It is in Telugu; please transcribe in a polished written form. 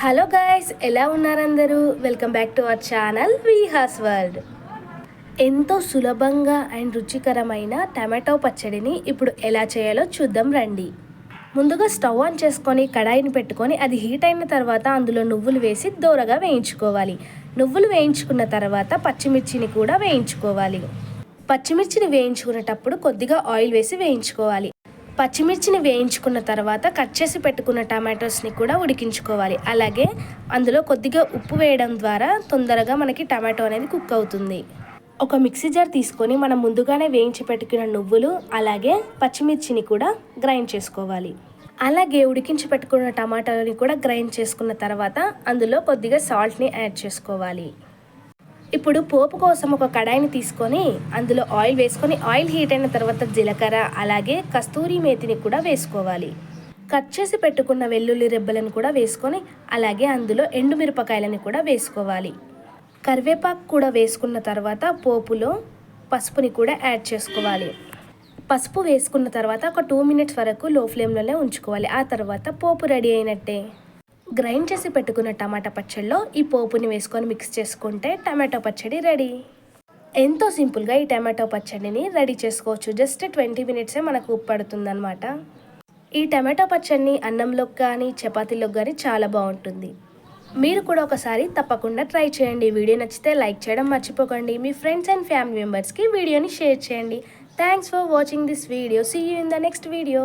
హలో గైస్, ఎలా ఉన్నారు అందరూ? Welcome back to our channel Vihas world. ఎంతో సులభంగా అండ్ రుచికరమైన టమాటో పచ్చడిని ఇప్పుడు ఎలా చేయాలో చూద్దాం రండి. ముందుగా స్టవ్ ఆన్ చేసుకొని కడాయిని పెట్టుకొని అది హీట్ అయిన తర్వాత అందులో నువ్వులు వేసి దోరగా వేయించుకోవాలి. నువ్వులు వేయించుకున్న తర్వాత పచ్చిమిర్చిని కూడా వేయించుకోవాలి. పచ్చిమిర్చిని వేయించుకునేటప్పుడు కొద్దిగా ఆయిల్ వేసి వేయించుకోవాలి. పచ్చిమిర్చిని వేయించుకున్న తర్వాత కట్ చేసి పెట్టుకున్న టమాటోస్ని కూడా ఉడికించుకోవాలి. అలాగే అందులో కొద్దిగా ఉప్పు వేయడం ద్వారా తొందరగా మనకి టమాటో అనేది కుక్ అవుతుంది. ఒక మిక్సీ జార్ తీసుకొని మనం ముందుగానే వేయించి పెట్టుకున్న నువ్వులు అలాగే పచ్చిమిర్చిని కూడా గ్రైండ్ చేసుకోవాలి. అలాగే ఉడికించి పెట్టుకున్న టమాటాలని కూడా గ్రైండ్ చేసుకున్న తర్వాత అందులో కొద్దిగా సాల్ట్ని యాడ్ చేసుకోవాలి. ఇప్పుడు పోపు కోసం ఒక కడాయిని తీసుకొని అందులో ఆయిల్ వేసుకొని ఆయిల్ హీట్ అయిన తర్వాత జీలకర్ర అలాగే కస్తూరి మేతిని కూడా వేసుకోవాలి. కట్ చేసి పెట్టుకున్న వెల్లుల్లి రెబ్బలను కూడా వేసుకొని అలాగే అందులో ఎండుమిరపకాయలని కూడా వేసుకోవాలి. కరివేపాకు కూడా వేసుకున్న తర్వాత పోపులో పసుపుని కూడా యాడ్ చేసుకోవాలి. పసుపు వేసుకున్న తర్వాత ఒక 2 మినిట్స్ వరకు లో ఫ్లేమ్లోనే ఉంచుకోవాలి. ఆ తర్వాత పోపు రెడీ అయినట్టే. గ్రైండ్ చేసి పెట్టుకున్న టమాటా పచ్చడిలో ఈ పోపుని వేసుకొని మిక్స్ చేసుకుంటే టమాటో పచ్చడి రెడీ. ఎంతో సింపుల్గా ఈ టమాటో పచ్చడిని రెడీ చేసుకోవచ్చు. జస్ట్ 20 మినిట్సే మనకు పడుతుందన్నమాట. ఈ టమాటో పచ్చడిని అన్నంలోకి కానీ చపాతీలోకి కానీ చాలా బాగుంటుంది. మీరు కూడా ఒకసారి తప్పకుండా ట్రై చేయండి. వీడియో నచ్చితే లైక్ చేయడం మర్చిపోకండి. మీ ఫ్రెండ్స్ అండ్ ఫ్యామిలీ మెంబర్స్కి వీడియోని షేర్ చేయండి. Thanks for watching this video. See you in the next video.